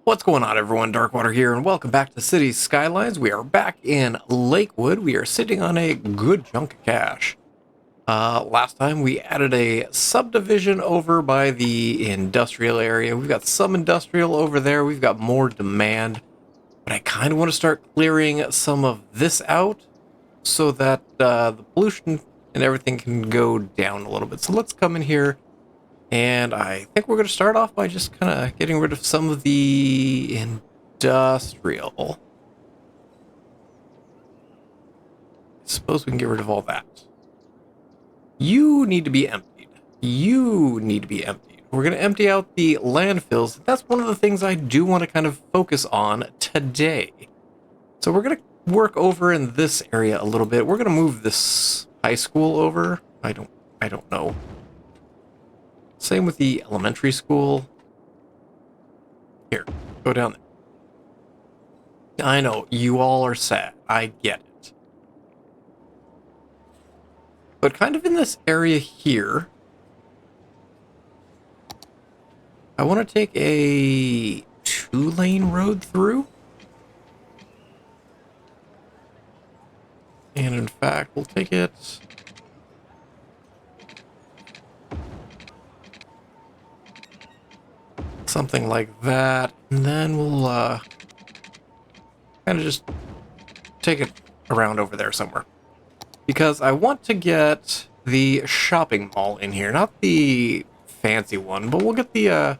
What's going on, everyone? Darkwater here, and welcome back to City Skylines. We are back in Lakewood. We are sitting on a good chunk of cash. Last time we added a subdivision over by the industrial area. We've got some industrial over there. We've got more demand, but I kind of want to start clearing some of this out so that the pollution and everything can go down a little bit. So let's come in here. And I think we're going to start off by just kind of getting rid of some of the industrial. I suppose we can get rid of all that. You need to be emptied. You need to be emptied. We're going to empty out the landfills. That's one of the things I do want to kind of focus on today. So we're going to work over in this area a little bit. We're going to move this high school over. I don't know. Same with the elementary school. Here, go down there. I know, you all are sad. I get it. But kind of in this area here, I want to take a 2-lane road through. And in fact, we'll take it... something like that, and then we'll kind of just take it around over there somewhere, because I want to get the shopping mall in here, not the fancy one, but we'll get the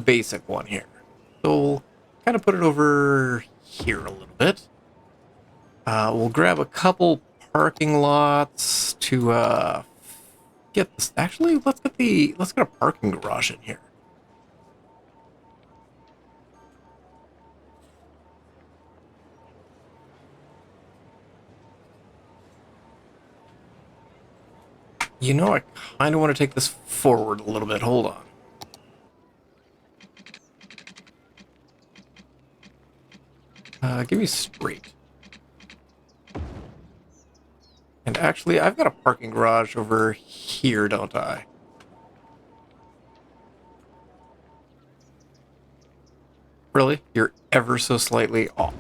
basic one here. So we'll kind of put it over here a little bit. We'll grab a couple parking lots to get this. Actually, let's get a parking garage in here. You know, I kind of want to take this forward a little bit. Hold on. Give me straight. And actually, I've got a parking garage over here, don't I? Really? You're ever so slightly off.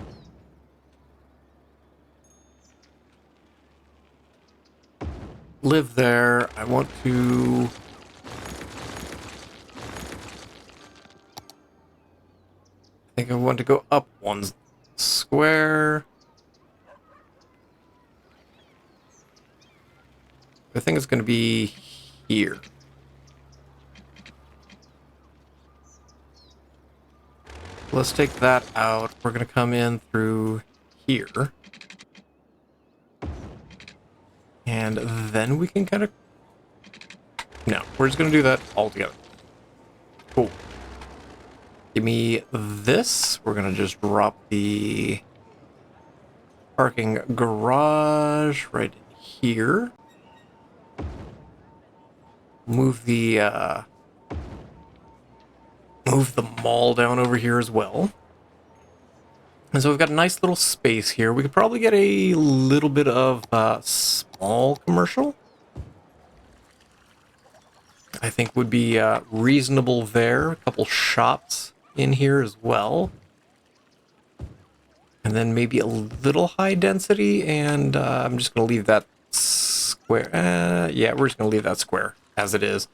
Live there. I want to... I think I want to go up one square. I think it's going to be here. Let's take that out. We're going to come in through here. And then we can kind of... No, we're just going to do that all together. Cool. Give me this. We're going to just drop the parking garage right in here. Move the mall down over here as well. And so we've got a nice little space here. We could probably get a little bit of small commercial. I think would be reasonable there. A couple shops in here as well. And then maybe a little high density, and I'm just going to leave that square. Yeah, we're just going to leave that square as it is.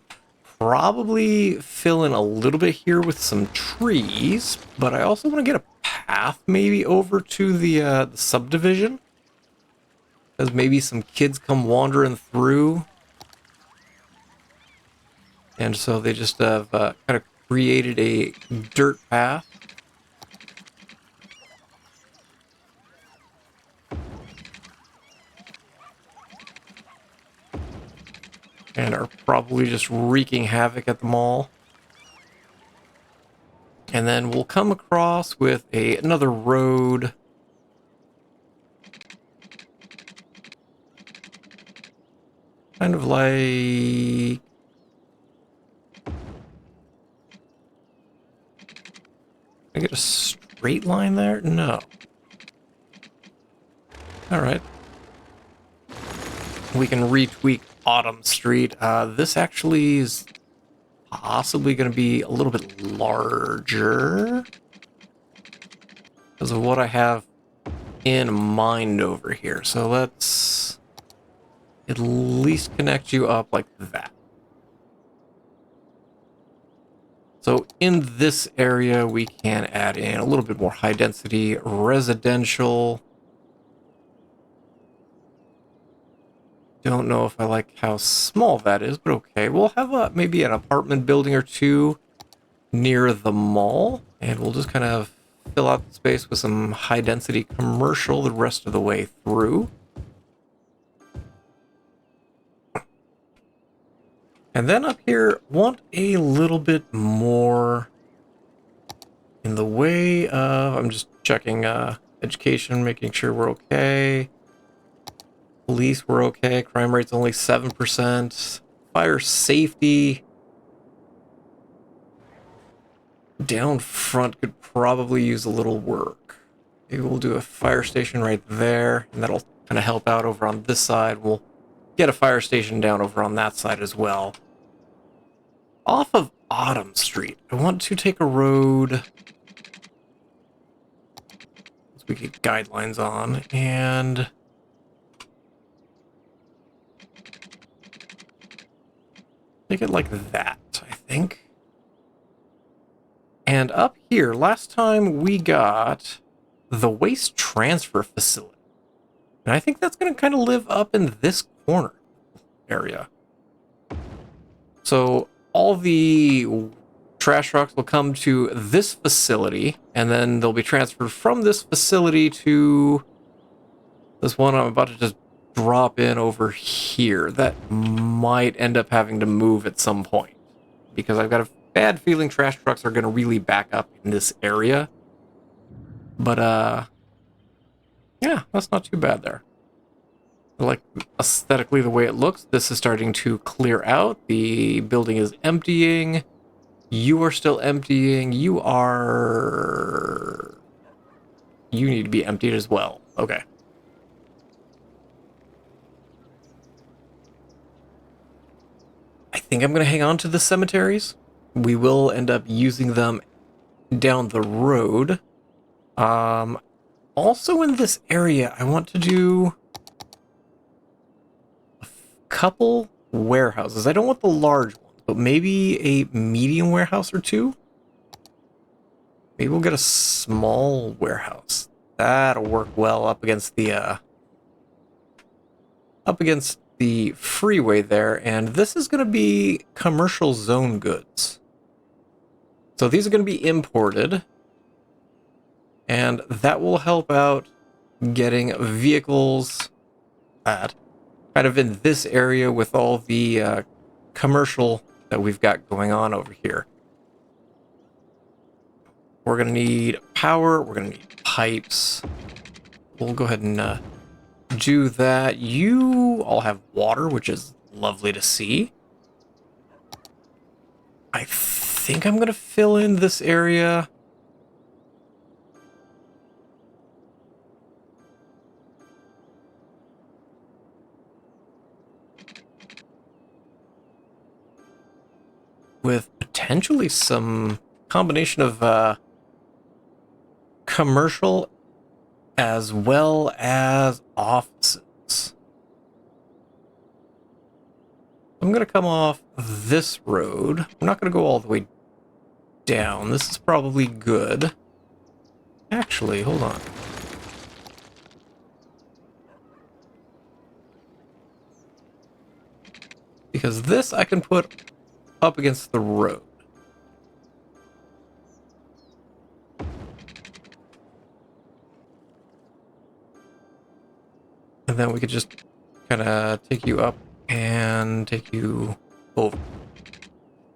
Probably fill in a little bit here with some trees, but I also want to get a path maybe over to the subdivision, because maybe some kids come wandering through, and so they just have kind of created a dirt path. And are probably just wreaking havoc at the mall. And then we'll come across with another road. Kind of like... Can I get a straight line there? No. Alright. We can retweak Autumn Street. This actually is possibly going to be a little bit larger because of what I have in mind over here. So let's at least connect you up like that. So in this area, we can add in a little bit more high density residential. Don't know if I like how small that is, but okay. We'll have maybe an apartment building or two near the mall, and we'll just kind of fill out the space with some high density commercial the rest of the way through. And then up here, want a little bit more in the way of, I'm just checking education, making sure we're okay. Police, we're okay. Crime rate's only 7%. Fire safety. Down front could probably use a little work. Maybe we'll do a fire station right there, and that'll kind of help out over on this side. We'll get a fire station down over on that side as well. Off of Autumn Street, I want to take a road we get guidelines on, and make it like that, I think. And up here, last time we got the waste transfer facility. And I think that's going to kind of live up in this corner area. So all the trash trucks will come to this facility, and then they'll be transferred from this facility to this one I'm about to just drop in over here. That might end up having to move at some point, because I've got a bad feeling trash trucks are going to really back up in this area. But, yeah, that's not too bad there. I like aesthetically the way it looks. This is starting to clear out. The building is emptying. You are still emptying. You need to be emptied as well. Okay. I think I'm going to hang on to the cemeteries. We will end up using them down the road. Also in this area, I want to do a couple warehouses. I don't want the large ones, but maybe a medium warehouse or two. Maybe we'll get a small warehouse. That'll work well up against the freeway there. And this is going to be commercial zone goods. So these are going to be imported. And that will help out getting vehicles at kind of in this area with all the commercial that we've got going on over here. We're going to need power. We're going to need pipes. We'll go ahead and do that. You all have water, which is lovely to see. I think I'm going to fill in this area. With potentially some combination of commercial as well as offices. I'm going to come off this road. I'm not going to go all the way down. This is probably good. Actually, hold on. Because this I can put up against the road. And then we could just kind of take you up and take you over.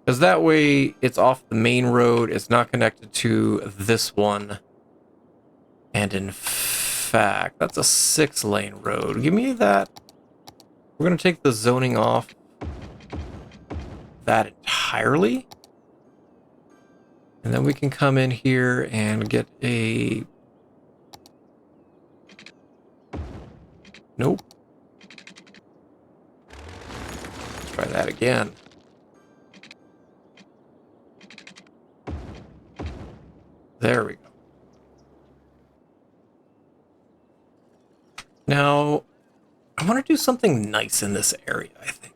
Because that way it's off the main road, it's not connected to this one. And in fact, that's a 6-lane road. Give me that. We're going to take the zoning off that entirely. And then we can come in here and get a... Nope. Let's try that again. There we go. Now, I want to do something nice in this area, I think.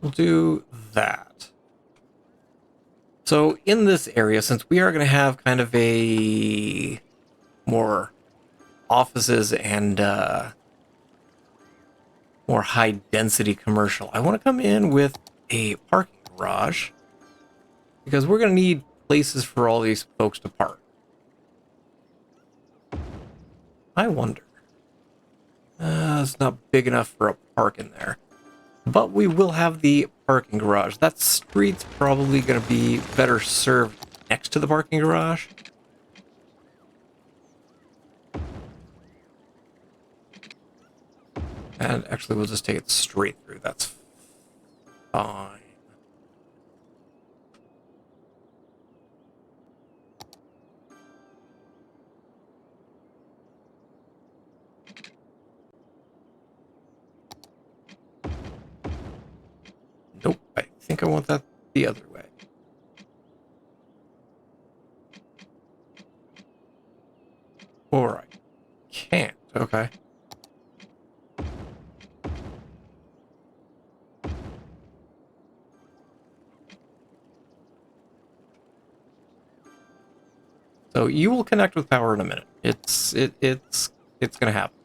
We'll do that. So in this area, since we are going to have kind of a more offices and more high density commercial, I want to come in with a parking garage because we're going to need places for all these folks to park. I wonder. It's not big enough for a park in there. But we will have the parking garage. That street's probably going to be better served next to the parking garage. And actually, we'll just take it straight through. That's fine. Nope, I think I want that the other way. Or I can't, okay. So you will connect with power in a minute. It's gonna happen.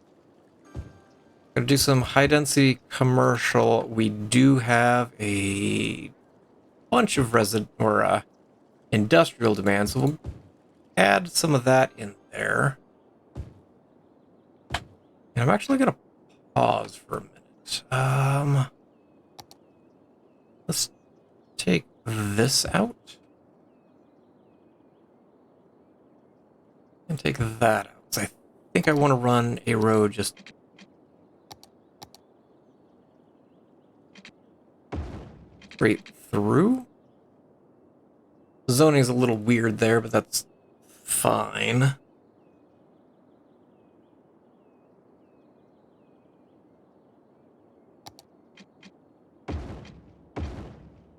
Gonna do some high density commercial. We do have a bunch of resident or industrial demand, so we'll add some of that in there. And I'm actually gonna pause for a minute. Let's take this out and take that out. So I think I want to run a road just straight through. Zoning's a little weird there, but that's fine.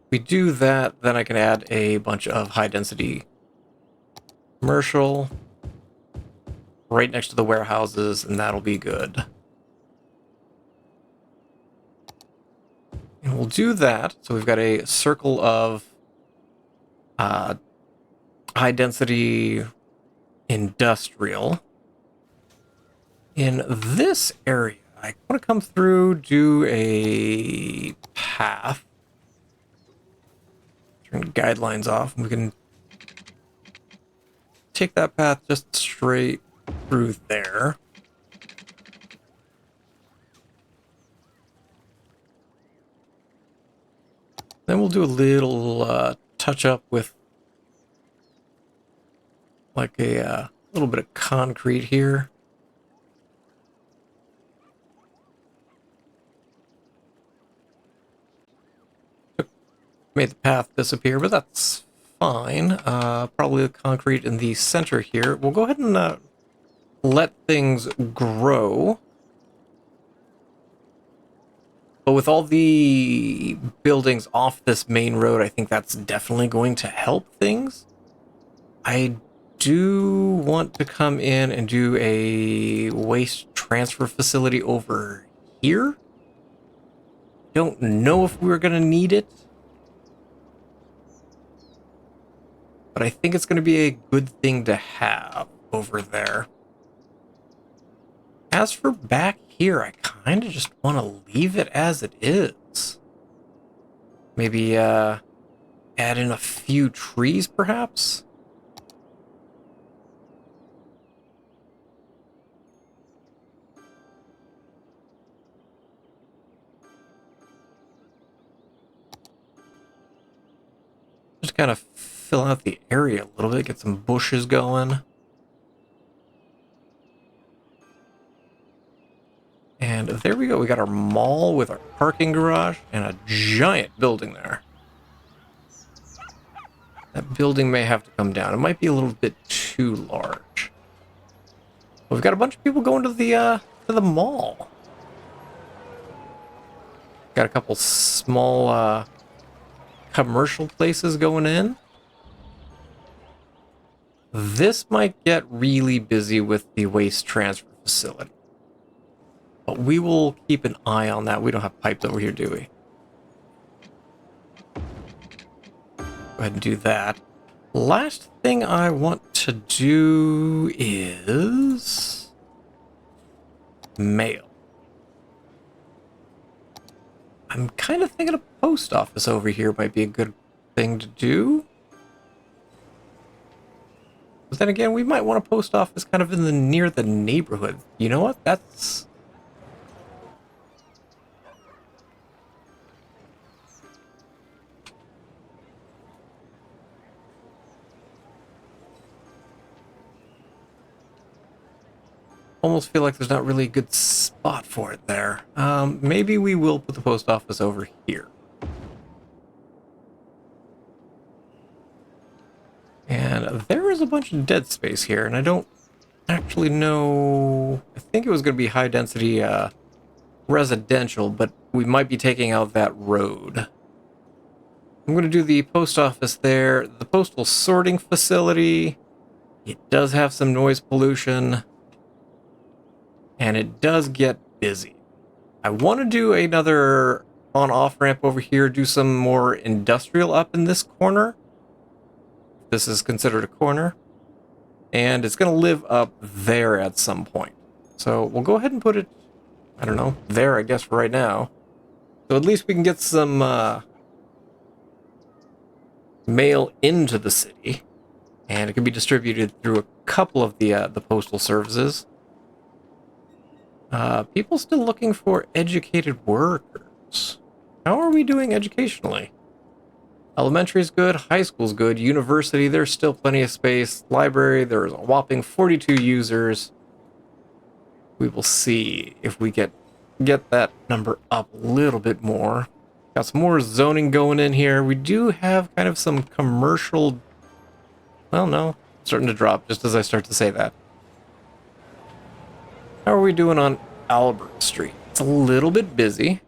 We do that, then I can add a bunch of high density commercial right next to the warehouses, and that'll be good. And we'll do that. So we've got a circle of high density industrial. In this area, I want to come through, do a path. Turn guidelines off. We can take that path just straight through there. Then we'll do a little touch up with like a little bit of concrete here. Made the path disappear, but that's fine. Probably the concrete in the center here. We'll go ahead and let things grow. But with all the buildings off this main road, I think that's definitely going to help things. I do want to come in and do a waste transfer facility over here. Don't know if we're going to need it, but I think it's going to be a good thing to have over there. As for back here, I kind of just want to leave it as it is. Maybe add in a few trees, perhaps? Just kind of fill out the area a little bit, get some bushes going. And there we go. We got our mall with our parking garage and a giant building there. That building may have to come down. It might be a little bit too large. Well, we've got a bunch of people going to the mall. Got a couple small commercial places going in. This might get really busy with the waste transfer facility. But we will keep an eye on that. We don't have pipes over here, do we? Go ahead and do that. Last thing I want to do is mail. I'm kind of thinking a post office over here might be a good thing to do. But then again, we might want a post office kind of in the near the neighborhood. You know what? That's... almost feel like there's not really a good spot for it there. Maybe we will put the post office over here. And there is a bunch of dead space here, and I don't actually know... I think it was going to be high density residential, but we might be taking out that road. I'm going to do the post office there. The postal sorting facility. It does have some noise pollution. And it does get busy. I want to do another on-off ramp over here, do some more industrial up in this corner. This is considered a corner. And it's going to live up there at some point. So we'll go ahead and put it, I don't know, there, I guess, for right now. So at least we can get some mail into the city. And it can be distributed through a couple of the postal services. People still looking for educated workers. How are we doing educationally? Elementary's good, high school's good, university, there's still plenty of space. Library, there's a whopping 42 users. We will see if we get that number up a little bit more. Got some more zoning going in here. We do have kind of some commercial... Well, no, starting to drop just as I start to say that. How are we doing on Albert Street? It's a little bit busy.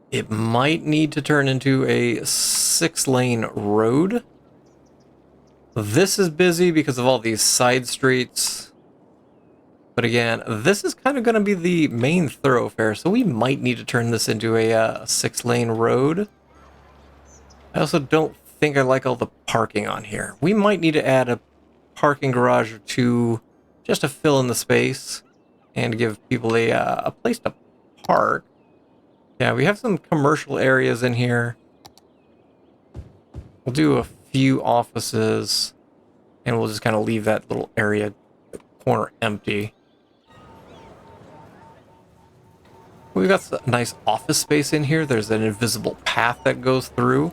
It might need to turn into a 6-lane road. This is busy because of all these side streets. But again, this is kind of going to be the main thoroughfare, so we might need to turn this into a 6-lane road. I also don't think I like all the parking on here. We might need to add a parking garage or two just to fill in the space and give people a place to park. Yeah, we have some commercial areas in here. We'll do a few offices, and we'll just kind of leave that little area, corner, empty. We've got a nice office space in here. There's an invisible path that goes through.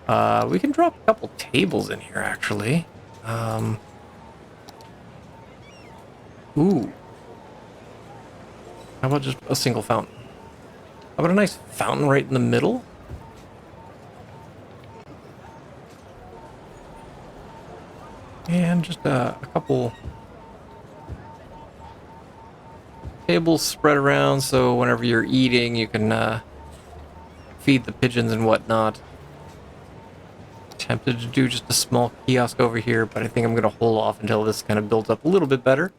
We can drop a couple tables in here, actually. Ooh. How about just a single fountain? How about a nice fountain right in the middle? And just a couple tables spread around so whenever you're eating you can feed the pigeons and whatnot. Tempted to do just a small kiosk over here, but I think I'm going to hold off until this kind of builds up a little bit better.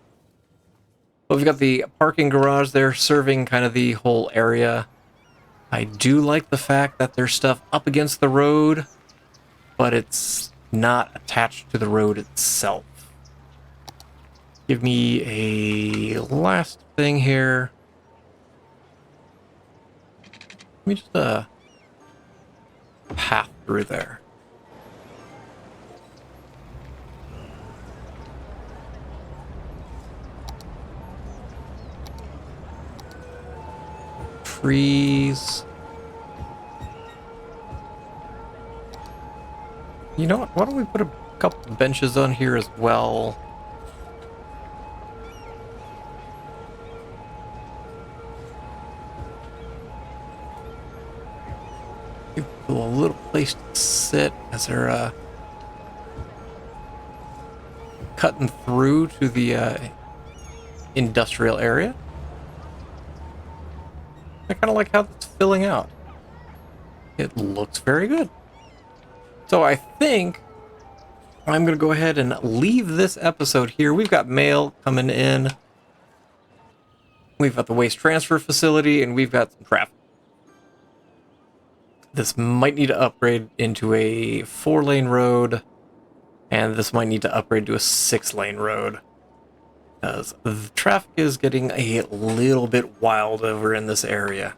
But we've got the parking garage there serving kind of the whole area. I do like the fact that there's stuff up against the road, but it's not attached to the road itself. Give me a last thing here. Let me just path through there. Trees. You know what? Why don't we put a couple benches on here as well? Give people a little place to sit as they're cutting through to the industrial area. I kind of like how it's filling out. It looks very good. So I think I'm going to go ahead and leave this episode here. We've got mail coming in. We've got the waste transfer facility, and we've got some traffic. This might need to upgrade into a 4-lane road, and this might need to upgrade to a 6-lane road, because the traffic is getting a little bit wild over in this area.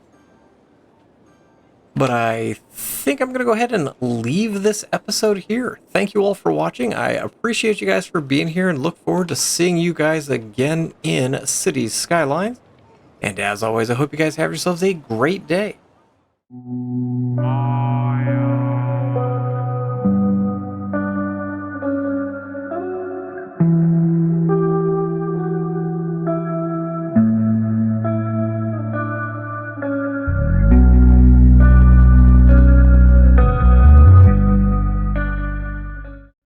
But I think I'm going to go ahead and leave this episode here. Thank you all for watching. I appreciate you guys for being here and look forward to seeing you guys again in Cities Skylines. And as always, I hope you guys have yourselves a great day. Oh, yeah.